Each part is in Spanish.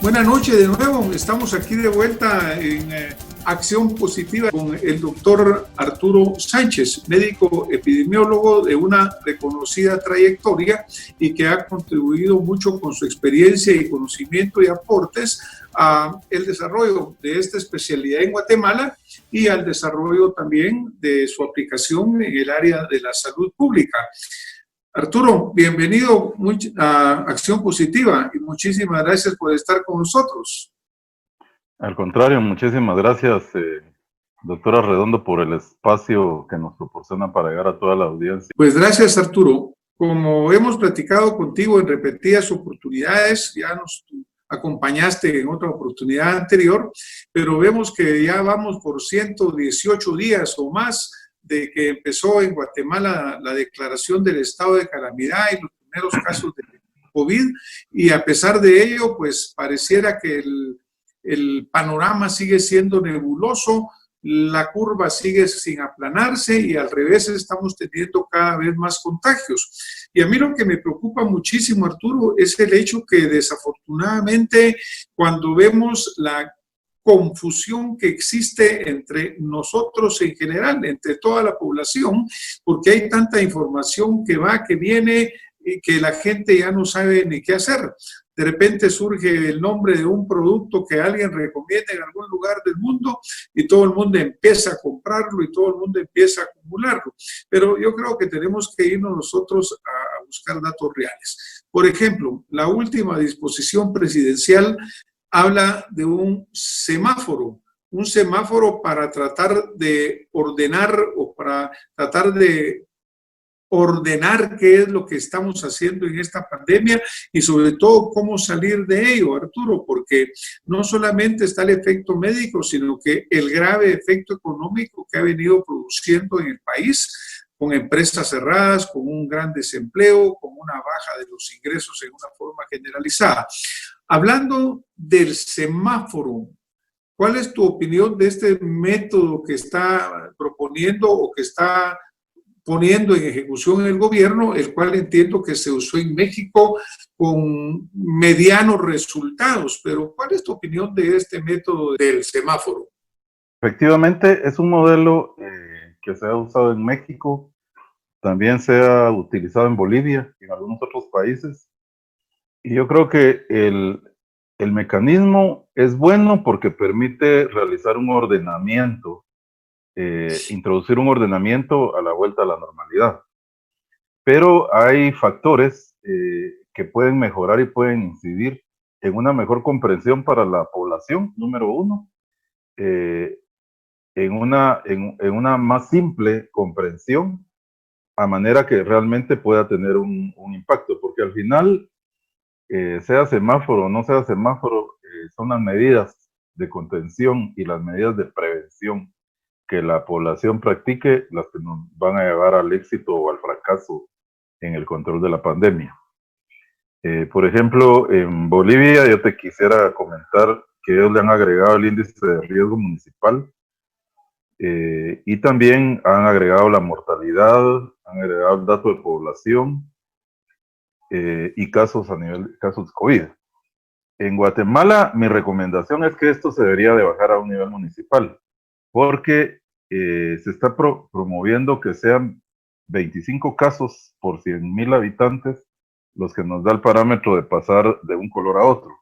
Buenas noches de nuevo, estamos aquí de vuelta en Acción Positiva con el doctor Arturo Sánchez, médico epidemiólogo de una reconocida trayectoria y que ha contribuido mucho con su experiencia y conocimiento y aportes al desarrollo de esta especialidad en Guatemala y al desarrollo también de su aplicación en el área de la salud pública. Arturo, bienvenido a Acción Positiva y muchísimas gracias por estar con nosotros. Al contrario, muchísimas gracias, doctora Redondo, por el espacio que nos proporciona para llegar a toda la audiencia. Pues gracias, Arturo. Como hemos platicado contigo en repetidas oportunidades, ya nos acompañaste en otra oportunidad anterior, pero vemos que ya vamos por 118 días o más de que empezó en Guatemala la declaración del estado de calamidad y los primeros casos de COVID, y a pesar de ello, pues pareciera que el panorama sigue siendo nebuloso, la curva sigue sin aplanarse y al revés estamos teniendo cada vez más contagios. Y a mí lo que me preocupa muchísimo, Arturo, es el hecho que desafortunadamente cuando vemos la confusión que existe entre nosotros en general, entre toda la población, porque hay tanta información que va, que viene, y que la gente ya no sabe ni qué hacer. De repente surge el nombre de un producto que alguien recomienda en algún lugar del mundo y todo el mundo empieza a comprarlo y todo el mundo empieza a acumularlo. Pero yo creo que tenemos que irnos nosotros a buscar datos reales. Por ejemplo, la última disposición presidencial habla de un semáforo para tratar de ordenar o para tratar de ordenar qué es lo que estamos haciendo en esta pandemia y sobre todo cómo salir de ello, Arturo, porque no solamente está el efecto médico, sino que el grave efecto económico que ha venido produciendo en el país, con empresas cerradas, con un gran desempleo, con una baja de los ingresos en una forma generalizada. Hablando del semáforo, ¿cuál es tu opinión de este método que está proponiendo o que está poniendo en ejecución el gobierno, el cual entiendo que se usó en México con medianos resultados? Pero ¿cuál es tu opinión de este método del semáforo? Efectivamente, es un modelo que se ha usado en México, también se ha utilizado en Bolivia y en algunos otros países. Y yo creo que el mecanismo es bueno porque permite realizar un ordenamiento, introducir un ordenamiento a la vuelta a la normalidad. Pero hay factores que pueden mejorar y pueden incidir en una mejor comprensión para la población, número uno, en una más simple comprensión, a manera que realmente pueda tener un impacto, porque al final, sea semáforo o no sea semáforo, son las medidas de contención y las medidas de prevención que la población practique las que nos van a llevar al éxito o al fracaso en el control de la pandemia. Por ejemplo, en Bolivia yo te quisiera comentar que ellos le han agregado el índice de riesgo municipal y también han agregado la mortalidad, han agregado el dato de población y casos casos COVID. En Guatemala, mi recomendación es que esto se debería de bajar a un nivel municipal, porque se está promoviendo que sean 25 casos por 100,000 habitantes los que nos da el parámetro de pasar de un color a otro.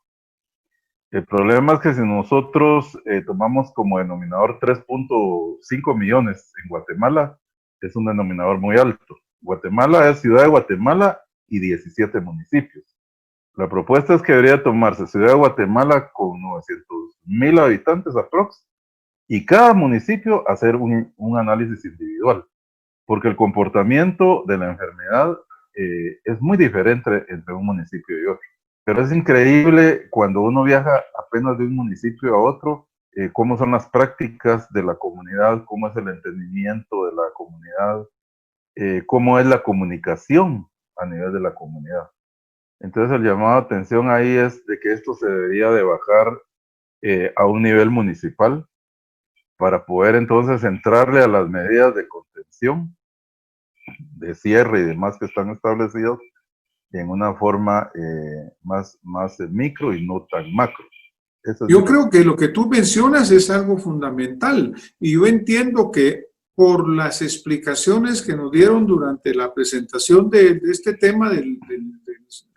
El problema es que si nosotros tomamos como denominador 3.5 millones en Guatemala, es un denominador muy alto. Guatemala es Ciudad de Guatemala y 17 municipios. La propuesta es que debería tomarse Ciudad de Guatemala con 900,000 habitantes aprox, y cada municipio hacer un análisis individual, porque el comportamiento de la enfermedad es muy diferente entre un municipio y otro. Pero es increíble cuando uno viaja apenas de un municipio a otro, cómo son las prácticas de la comunidad, cómo es el entendimiento de la comunidad, cómo es la comunicación a nivel de la comunidad. Entonces el llamado de atención ahí es de que esto se debería de bajar a un nivel municipal para poder entonces entrarle a las medidas de contención, de cierre y demás que están establecidos, en una forma más micro y no tan macro. Yo creo que lo que tú mencionas es algo fundamental y yo entiendo que por las explicaciones que nos dieron durante la presentación de este tema del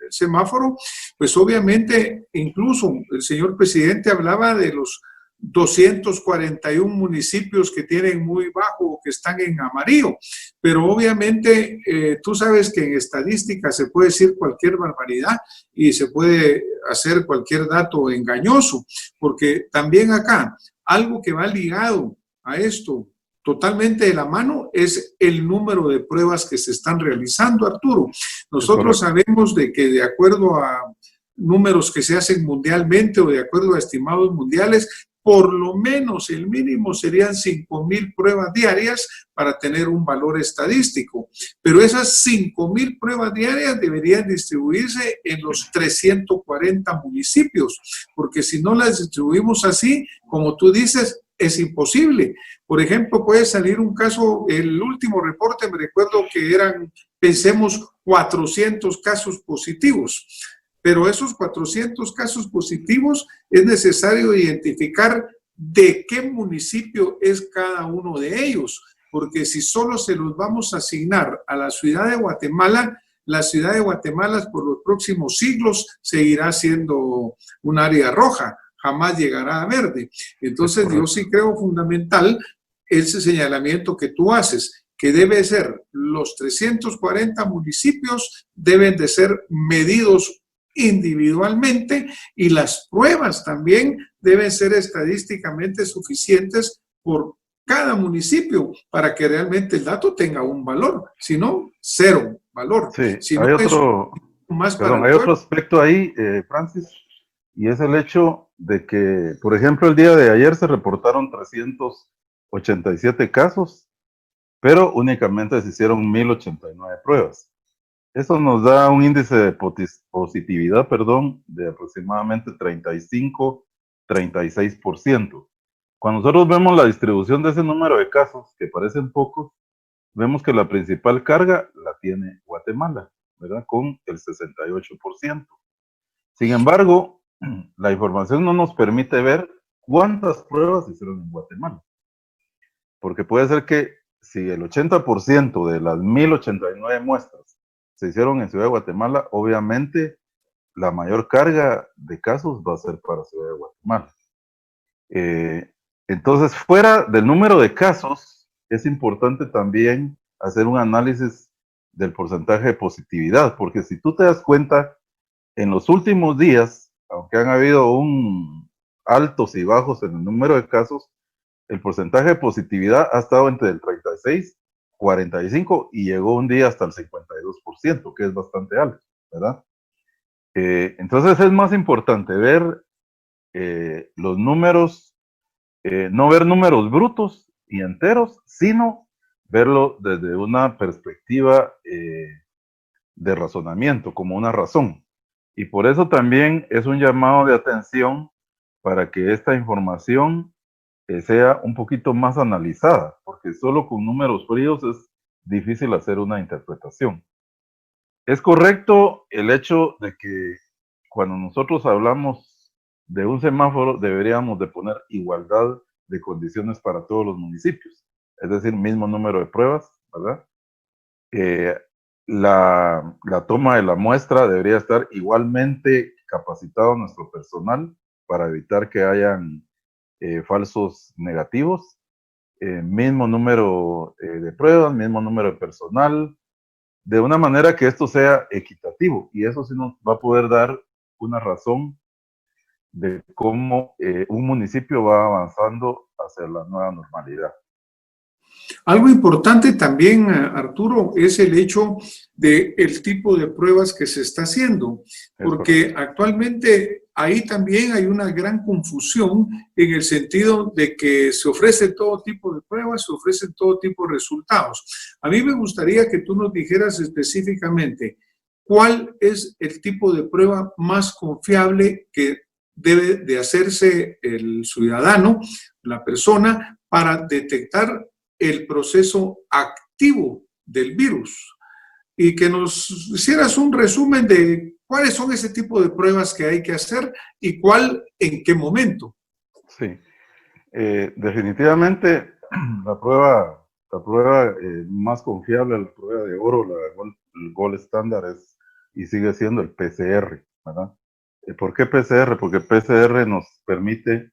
semáforo, pues obviamente incluso el señor presidente hablaba de los 241 municipios que tienen muy bajo o que están en amarillo, pero obviamente tú sabes que en estadística se puede decir cualquier barbaridad y se puede hacer cualquier dato engañoso, porque también acá algo que va ligado a esto totalmente de la mano es el número de pruebas que se están realizando, Arturo. Nosotros sabemos de que de acuerdo a números que se hacen mundialmente o de acuerdo a estimados mundiales, por lo menos el mínimo serían 5,000 pruebas diarias para tener un valor estadístico. Pero esas 5,000 pruebas diarias deberían distribuirse en los 340 municipios, porque si no las distribuimos así, como tú dices, es imposible. Por ejemplo, puede salir un caso, el último reporte me recuerdo que eran, pensemos, 400 casos positivos. Pero esos 400 casos positivos es necesario identificar de qué municipio es cada uno de ellos, porque si solo se los vamos a asignar a la ciudad de Guatemala, la ciudad de Guatemala por los próximos siglos seguirá siendo un área roja, jamás llegará a verde. Entonces yo sí creo fundamental ese señalamiento que tú haces, que debe ser los 340 municipios deben de ser medidos individualmente y las pruebas también deben ser estadísticamente suficientes por cada municipio para que realmente el dato tenga un valor, si no, cero valor. Sí, si hay, no otro, hay otro aspecto ahí, Francis, y es el hecho de que, por ejemplo, el día de ayer se reportaron 387 casos, pero únicamente se hicieron 1089 pruebas. Eso nos da un índice de positividad, de aproximadamente 35-36%. Cuando nosotros vemos la distribución de ese número de casos, que parecen pocos, vemos que la principal carga la tiene Guatemala, ¿verdad? Con el 68%. Sin embargo, la información no nos permite ver cuántas pruebas se hicieron en Guatemala. Porque puede ser que si el 80% de las 1089 muestras se hicieron en Ciudad de Guatemala, obviamente la mayor carga de casos va a ser para Ciudad de Guatemala. Entonces, fuera del número de casos, es importante también hacer un análisis del porcentaje de positividad, porque si tú te das cuenta, en los últimos días, aunque han habido altos y bajos en el número de casos, el porcentaje de positividad ha estado entre el 36, 45 y llegó un día hasta el 52%, que es bastante alto, ¿verdad? Entonces es más importante ver los números, no ver números brutos y enteros, sino verlo desde una perspectiva de razonamiento, como una razón. Y por eso también es un llamado de atención para que esta información sea un poquito más analizada, porque solo con números fríos es difícil hacer una interpretación. Es correcto el hecho de que cuando nosotros hablamos de un semáforo deberíamos de poner igualdad de condiciones para todos los municipios, es decir, mismo número de pruebas, ¿verdad? La toma de la muestra debería estar igualmente capacitado nuestro personal para evitar que hayan falsos negativos, mismo número de pruebas, mismo número de personal, de una manera que esto sea equitativo, y eso sí nos va a poder dar una razón de cómo un municipio va avanzando hacia la nueva normalidad. Algo importante también, Arturo, es el hecho del tipo de pruebas que se está haciendo, porque actualmente ahí también hay una gran confusión en el sentido de que se ofrece todo tipo de pruebas, se ofrecen todo tipo de resultados. A mí me gustaría que tú nos dijeras específicamente cuál es el tipo de prueba más confiable que debe de hacerse el ciudadano, la persona, para detectar el proceso activo del virus. y que nos hicieras un resumen de cuáles son ese tipo de pruebas que hay que hacer y cuál en qué momento. Sí, definitivamente la prueba más confiable, la prueba de oro, el gold estándar es y sigue siendo el PCR, ¿verdad? ¿Por qué PCR? Porque PCR nos permite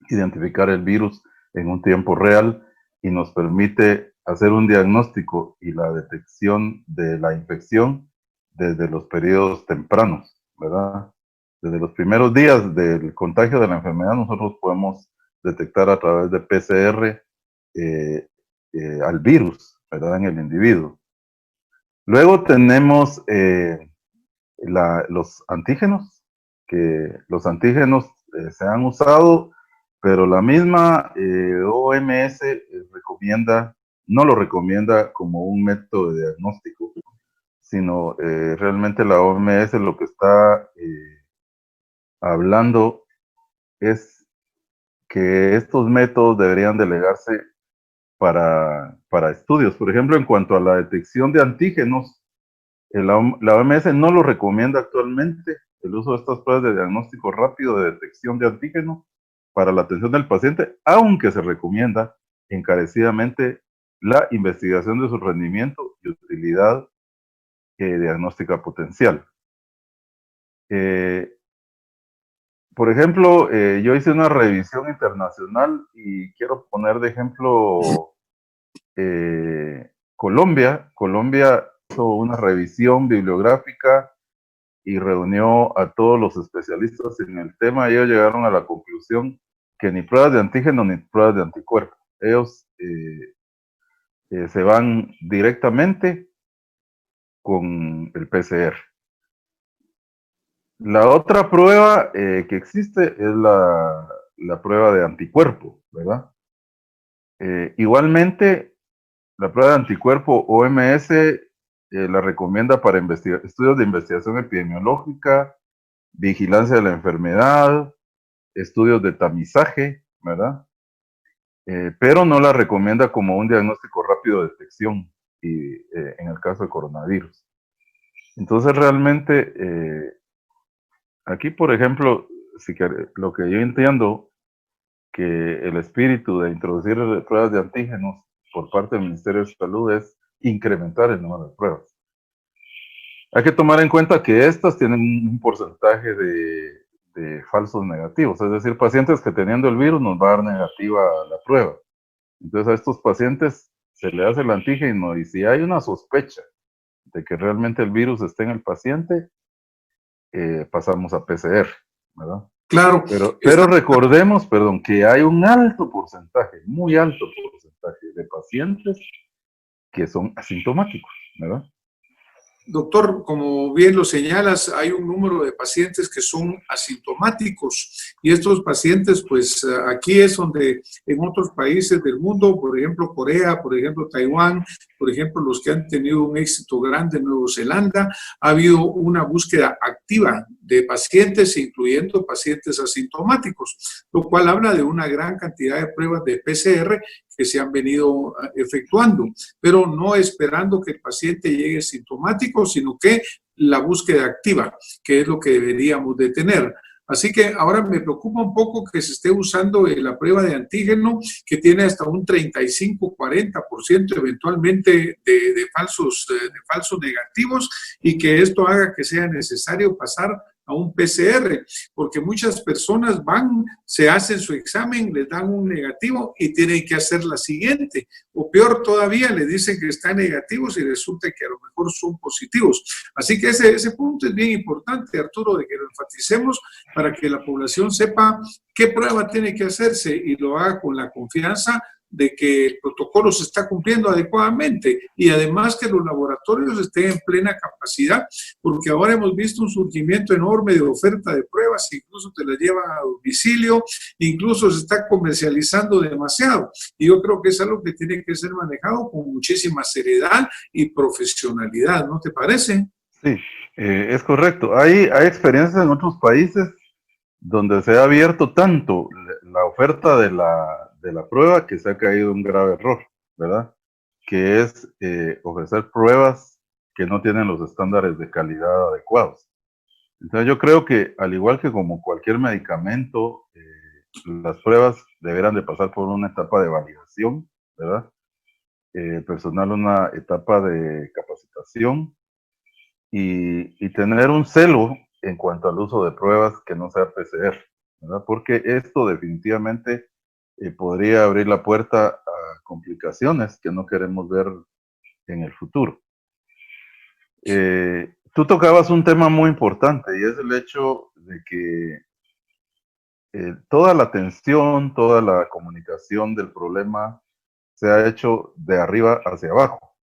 identificar el virus en un tiempo real y nos permite hacer un diagnóstico y la detección de la infección desde los periodos tempranos, ¿verdad? Desde los primeros días del contagio de la enfermedad nosotros podemos detectar a través de PCR al virus, ¿verdad? En el individuo. Luego tenemos los antígenos, que los antígenos se han usado, pero la misma OMS no lo recomienda como un método de diagnóstico, sino realmente la OMS lo que está hablando es que estos métodos deberían delegarse para estudios. Por ejemplo, en cuanto a la detección de antígenos, la OMS no lo recomienda actualmente, el uso de estas pruebas de diagnóstico rápido de detección de antígenos para la atención del paciente, aunque se recomienda encarecidamente la investigación de su rendimiento y utilidad diagnóstica potencial. Por ejemplo, yo hice una revisión internacional y quiero poner de ejemplo Colombia. Colombia hizo una revisión bibliográfica y reunió a todos los especialistas en el tema y ellos llegaron a la conclusión que ni pruebas de antígeno ni pruebas de anticuerpo. Ellos se van directamente con el PCR. La otra prueba que existe es la prueba de anticuerpo, ¿verdad? Igualmente, la prueba de anticuerpo OMS la recomienda para estudios de investigación epidemiológica, vigilancia de la enfermedad, estudios de tamizaje, ¿verdad? Pero no la recomienda como un diagnóstico rápido de detección en el caso de coronavirus. Entonces, realmente, aquí, por ejemplo, lo que yo entiendo que el espíritu de introducir pruebas de antígenos por parte del Ministerio de Salud es incrementar el número de pruebas. Hay que tomar en cuenta que estas tienen un porcentaje de falsos negativos, es decir, pacientes que teniendo el virus nos va a dar negativa la prueba. Entonces a estos pacientes se le hace el antígeno y si hay una sospecha de que realmente el virus esté en el paciente, pasamos a PCR, ¿verdad? Claro. Pero recordemos, perdón, que hay un alto porcentaje, muy alto porcentaje de pacientes que son asintomáticos, ¿verdad? Doctor, como bien lo señalas, hay un número de pacientes que son asintomáticos y estos pacientes, pues aquí es donde en otros países del mundo, por ejemplo Corea, por ejemplo Taiwán, por ejemplo los que han tenido un éxito grande en Nueva Zelanda, ha habido una búsqueda activa de pacientes, incluyendo pacientes asintomáticos, lo cual habla de una gran cantidad de pruebas de PCR que se han venido efectuando, pero no esperando que el paciente llegue sintomático, sino que la búsqueda activa, que es lo que deberíamos de tener. Así que ahora me preocupa un poco que se esté usando la prueba de antígeno, que tiene hasta un 35-40% eventualmente de falsos negativos, y que esto haga que sea necesario pasar a un PCR, porque muchas personas van, se hacen su examen, les dan un negativo y tienen que hacer la siguiente, o peor todavía, le dicen que están negativos y resulta que a lo mejor son positivos. Así que ese punto es bien importante, Arturo, de que lo enfaticemos para que la población sepa qué prueba tiene que hacerse y lo haga con la confianza de que el protocolo se está cumpliendo adecuadamente y además que los laboratorios estén en plena capacidad, porque ahora hemos visto un surgimiento enorme de oferta de pruebas, incluso te las llevan a domicilio, incluso se está comercializando demasiado. Y yo creo que es algo que tiene que ser manejado con muchísima seriedad y profesionalidad, ¿no te parece? Sí, es correcto. Hay experiencias en otros países donde se ha abierto tanto la oferta de la prueba que se ha caído un grave error, ¿verdad? Que es ofrecer pruebas que no tienen los estándares de calidad adecuados. Entonces yo creo que al igual que como cualquier medicamento, las pruebas deberán de pasar por una etapa de validación, ¿verdad? El personal una etapa de capacitación y tener un celo en cuanto al uso de pruebas que no sea PCR, ¿verdad? Porque esto definitivamente podría abrir la puerta a complicaciones que no queremos ver en el futuro. Tú tocabas un tema muy importante y es el hecho de que toda la atención, toda la comunicación del problema se ha hecho de arriba hacia abajo.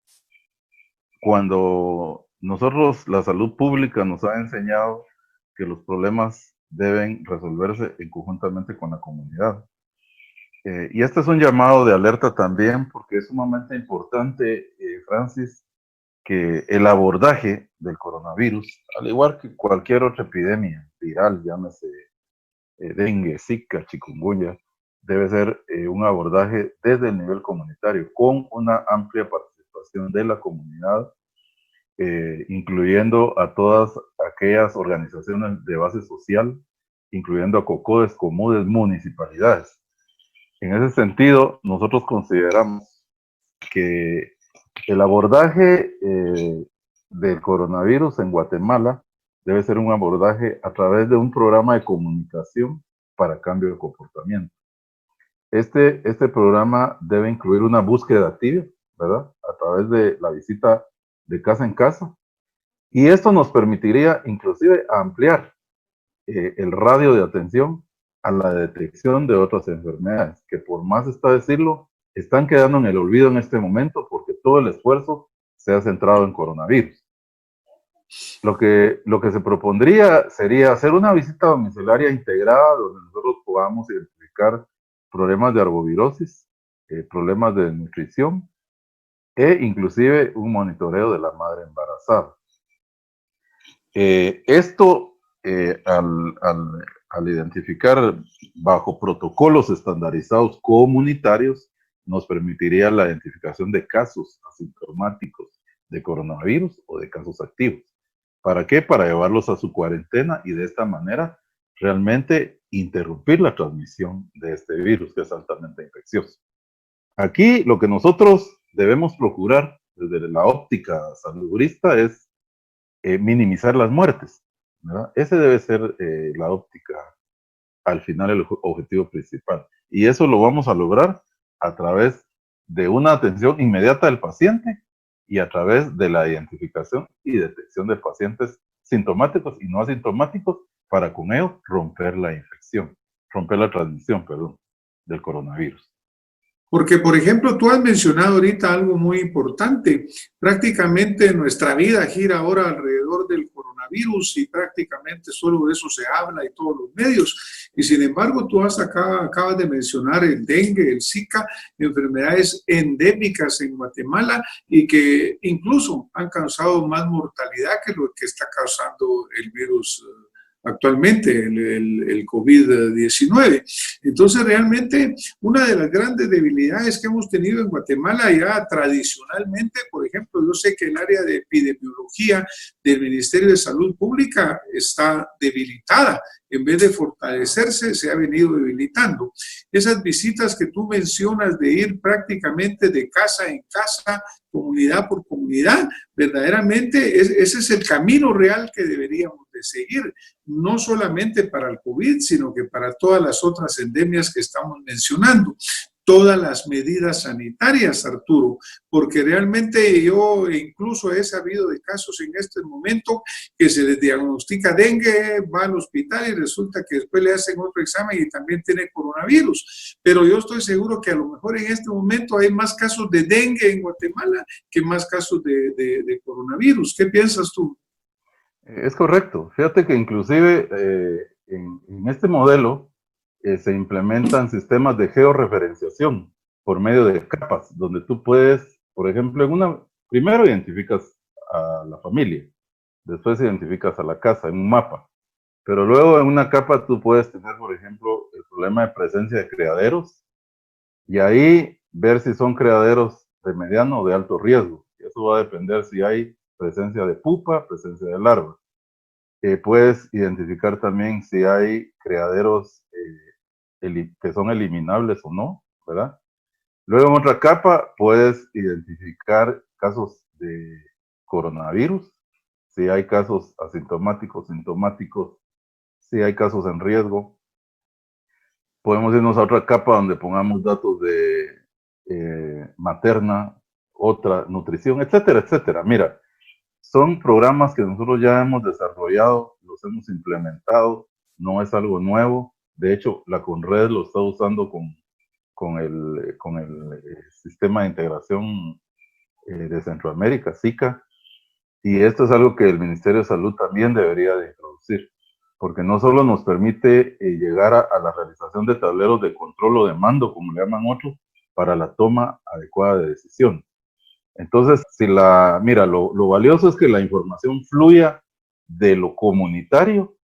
Cuando nosotros, la salud pública, nos ha enseñado que los problemas deben resolverse conjuntamente con la comunidad. Y este es un llamado de alerta también porque es sumamente importante, Francis, que el abordaje del coronavirus, al igual que cualquier otra epidemia viral, llámese dengue, zika, chikungunya, debe ser un abordaje desde el nivel comunitario, con una amplia participación de la comunidad, incluyendo a todas aquellas organizaciones de base social, incluyendo a COCODES, COMUDES, municipalidades. En ese sentido, nosotros consideramos que el abordaje del coronavirus en Guatemala debe ser un abordaje a través de un programa de comunicación para cambio de comportamiento. Este programa debe incluir una búsqueda activa, ¿verdad? A través de la visita de casa en casa. Y esto nos permitiría inclusive ampliar el radio de atención a la detección de otras enfermedades, que por más está decirlo, están quedando en el olvido en este momento porque todo el esfuerzo se ha centrado en coronavirus. Lo que se propondría sería hacer una visita domiciliaria integrada donde nosotros podamos identificar problemas de arbovirosis, problemas de nutrición e inclusive un monitoreo de la madre embarazada. Esto al identificar bajo protocolos estandarizados comunitarios nos permitiría la identificación de casos asintomáticos de coronavirus o de casos activos. ¿Para qué? Para llevarlos a su cuarentena y de esta manera realmente interrumpir la transmisión de este virus que es altamente infeccioso. Aquí lo que nosotros debemos procurar desde la óptica saludista es minimizar las muertes, ¿verdad? Ese debe ser la óptica, al final el objetivo principal. Y eso lo vamos a lograr a través de una atención inmediata del paciente y a través de la identificación y detección de pacientes sintomáticos y no asintomáticos para con ello romper la transmisión, del coronavirus. Porque, por ejemplo, tú has mencionado ahorita algo muy importante. Prácticamente nuestra vida gira ahora alrededor del coronavirus y prácticamente solo de eso se habla y todos los medios. Y sin embargo, tú acabas de mencionar el dengue, el Zika, enfermedades endémicas en Guatemala y que incluso han causado más mortalidad que lo que está causando el virus actualmente, el COVID-19. Entonces, realmente, una de las grandes debilidades que hemos tenido en Guatemala ya tradicionalmente, por ejemplo, yo sé que el área de epidemiología del Ministerio de Salud Pública está debilitada. En vez de fortalecerse, se ha venido debilitando. Esas visitas que tú mencionas de ir prácticamente de casa en casa, comunidad por comunidad, verdaderamente ese es el camino real que deberíamos de seguir, no solamente para el COVID, sino que para todas las otras endemias que estamos mencionando. Todas las medidas sanitarias, Arturo, porque realmente yo incluso he sabido de casos en este momento que se les diagnostica dengue, va al hospital y resulta que después le hacen otro examen y también tiene coronavirus. Pero yo estoy seguro que a lo mejor en este momento hay más casos de dengue en Guatemala que más casos de coronavirus. ¿Qué piensas tú? Es correcto. Fíjate que inclusive en este modelo se implementan sistemas de georreferenciación por medio de capas, donde tú puedes, por ejemplo, primero identificas a la familia, después identificas a la casa en un mapa, pero luego en una capa tú puedes tener, por ejemplo, el problema de presencia de criaderos y ahí ver si son criaderos de mediano o de alto riesgo. Eso va a depender si hay presencia de pupa, presencia de larva. Puedes identificar también si hay criaderos que son eliminables o no, ¿verdad? Luego en otra capa puedes identificar casos de coronavirus, si hay casos asintomáticos, sintomáticos, si hay casos en riesgo. Podemos irnos a otra capa donde pongamos datos de materna, otra nutrición, etcétera, etcétera. Mira, son programas que nosotros ya hemos desarrollado, los hemos implementado, no es algo nuevo. De hecho, la CONRED lo está usando con el Sistema de Integración de Centroamérica, SICA, y esto es algo que el Ministerio de Salud también debería de introducir, porque no solo nos permite llegar a la realización de tableros de control o de mando, como le llaman otros, para la toma adecuada de decisión. Entonces, mira, lo valioso es que la información fluya de lo comunitario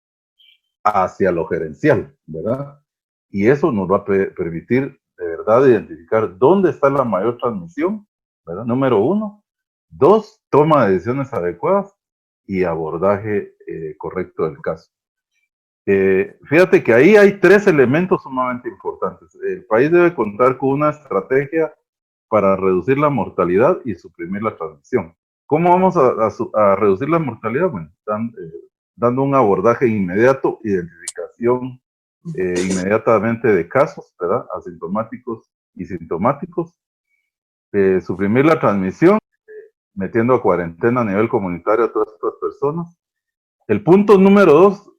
hacia lo gerencial, ¿verdad? Y eso nos va a permitir de verdad identificar dónde está la mayor transmisión, ¿verdad? Número 1. 2, toma de decisiones adecuadas y abordaje correcto del caso. Fíjate que ahí hay 3 elementos sumamente importantes. El país debe contar con una estrategia para reducir la mortalidad y suprimir la transmisión. ¿Cómo vamos a reducir la mortalidad? Bueno, dando un abordaje inmediato, identificación inmediatamente de casos, ¿verdad? Asintomáticos y sintomáticos. Suprimir la transmisión, metiendo a cuarentena a nivel comunitario a todas estas personas. El punto número 2,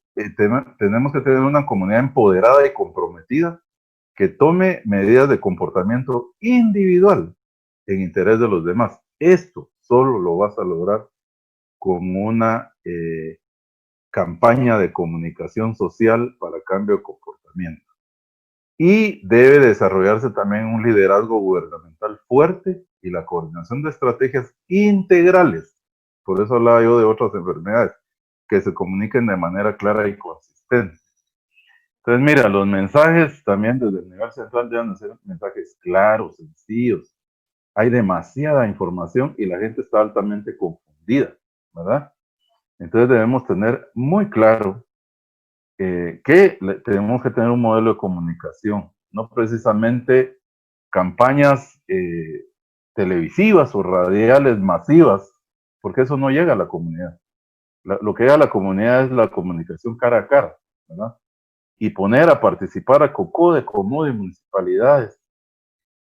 tenemos que tener una comunidad empoderada y comprometida que tome medidas de comportamiento individual en interés de los demás. Esto solo lo vas a lograr con una campaña de comunicación social para cambio de comportamiento. Y debe desarrollarse también un liderazgo gubernamental fuerte y la coordinación de estrategias integrales. Por eso hablaba yo de otras enfermedades, que se comuniquen de manera clara y consistente. Entonces, mira, los mensajes también desde el nivel central deben ser mensajes claros, sencillos. Hay demasiada información y la gente está altamente confundida, ¿verdad? Entonces debemos tener muy claro que tenemos que tener un modelo de comunicación, no precisamente campañas televisivas o radiales masivas, porque eso no llega a la comunidad. Lo que llega a la comunidad es la comunicación cara a cara, ¿verdad? Y poner a participar a COCODE, COMODE, municipalidades,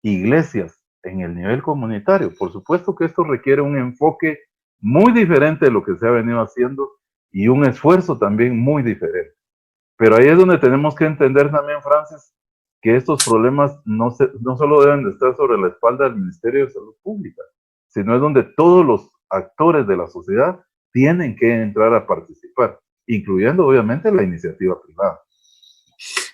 iglesias en el nivel comunitario. Por supuesto que esto requiere un enfoque muy diferente de lo que se ha venido haciendo y un esfuerzo también muy diferente. Pero ahí es donde tenemos que entender también, Francis, que estos problemas no solo deben de estar sobre la espalda del Ministerio de Salud Pública, sino es donde todos los actores de la sociedad tienen que entrar a participar, incluyendo obviamente la iniciativa privada.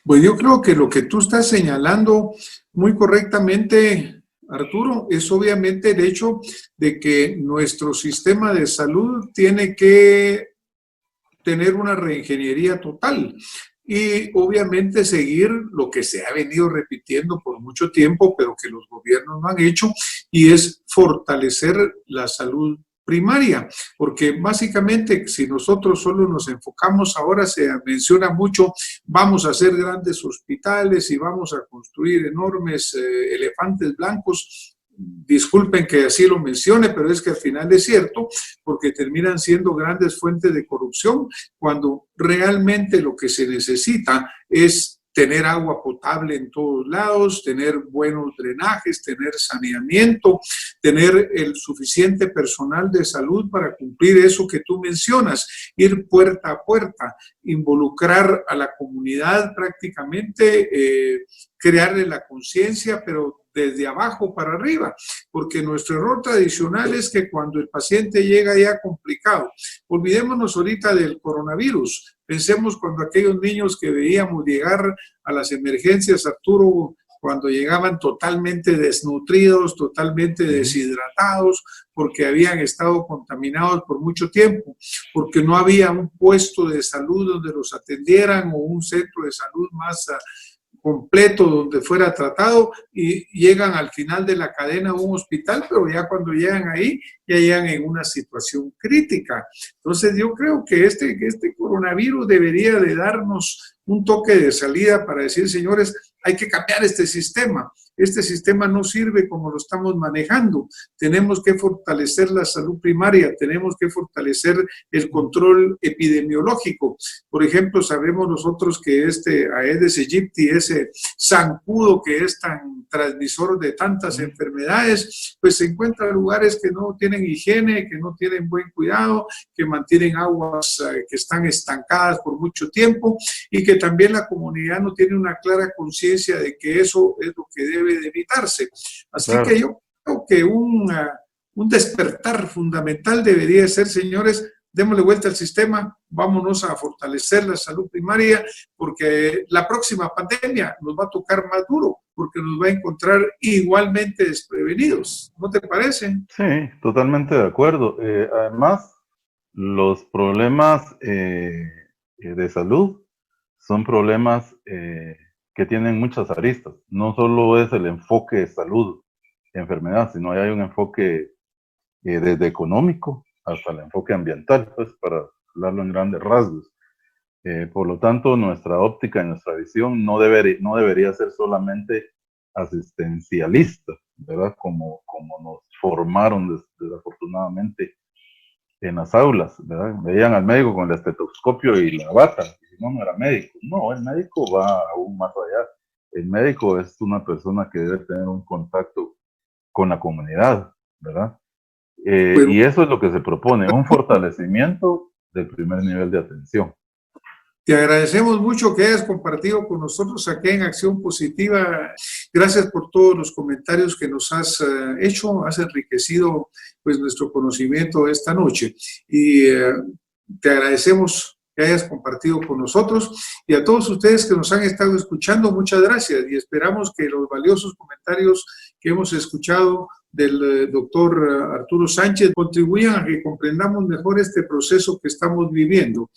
Pues yo creo que lo que tú estás señalando muy correctamente, Arturo, es obviamente el hecho de que nuestro sistema de salud tiene que tener una reingeniería total y obviamente seguir lo que se ha venido repitiendo por mucho tiempo, pero que los gobiernos no han hecho, y es fortalecer la salud primaria, porque básicamente si nosotros solo nos enfocamos, ahora se menciona mucho, vamos a hacer grandes hospitales y vamos a construir enormes elefantes blancos. Disculpen que así lo mencione, pero es que al final es cierto, porque terminan siendo grandes fuentes de corrupción, cuando realmente lo que se necesita es tener agua potable en todos lados, tener buenos drenajes, tener saneamiento, tener el suficiente personal de salud para cumplir eso que tú mencionas, ir puerta a puerta, involucrar a la comunidad prácticamente, crearle la conciencia, pero desde abajo para arriba, porque nuestro error tradicional es que cuando el paciente llega ya complicado, olvidémonos ahorita del coronavirus, pensemos cuando aquellos niños que veíamos llegar a las emergencias, Arturo, cuando llegaban totalmente desnutridos, totalmente deshidratados, porque habían estado contaminados por mucho tiempo, porque no había un puesto de salud donde los atendieran o un centro de salud completo donde fuera tratado y llegan al final de la cadena a un hospital, pero ya cuando llegan ahí, ya llegan en una situación crítica. Entonces yo creo que este coronavirus debería de darnos un toque de salida para decir, señores, hay que cambiar este sistema. Este sistema no sirve como lo estamos manejando. Tenemos que fortalecer la salud primaria, tenemos que fortalecer el control epidemiológico. Por ejemplo, sabemos nosotros que Aedes aegypti, ese zancudo que es tan transmisor de tantas enfermedades, pues se encuentra en lugares que no tienen higiene, que no tienen buen cuidado, que mantienen aguas que están estancadas por mucho tiempo y que también la comunidad no tiene una clara conciencia de que eso es lo que debe de evitarse. Así claro. Que yo creo que un despertar fundamental debería ser, señores, démosle vuelta al sistema, vámonos a fortalecer la salud primaria, porque la próxima pandemia nos va a tocar más duro, porque nos va a encontrar igualmente desprevenidos. ¿No te parece? Sí, totalmente de acuerdo. Además, los problemas de salud son problemas que tienen muchas aristas. No solo es el enfoque de salud, enfermedad, sino hay un enfoque desde económico hasta el enfoque ambiental, pues para hablarlo en grandes rasgos. Por lo tanto, nuestra óptica y nuestra visión no debería ser solamente asistencialista, ¿verdad? Como nos formaron desafortunadamente en las aulas, ¿verdad? Veían al médico con el estetoscopio y la bata, y no era médico. No, el médico va aún más allá. El médico es una persona que debe tener un contacto con la comunidad, ¿verdad? Y eso es lo que se propone, un fortalecimiento del primer nivel de atención. Te agradecemos mucho que hayas compartido con nosotros aquí en Acción Positiva. Gracias por todos los comentarios que nos has hecho, has enriquecido pues nuestro conocimiento esta noche. Y te agradecemos que hayas compartido con nosotros, y a todos ustedes que nos han estado escuchando, muchas gracias, y esperamos que los valiosos comentarios que hemos escuchado del doctor Arturo Sánchez contribuyan a que comprendamos mejor este proceso que estamos viviendo.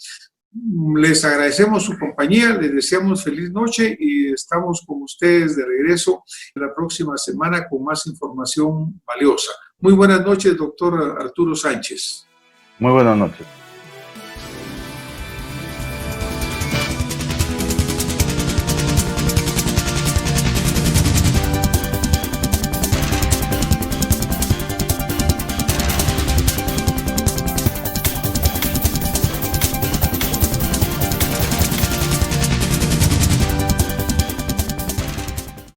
Les agradecemos su compañía, les deseamos feliz noche y estamos con ustedes de regreso la próxima semana con más información valiosa. Muy buenas noches, doctor Arturo Sánchez. Muy buenas noches.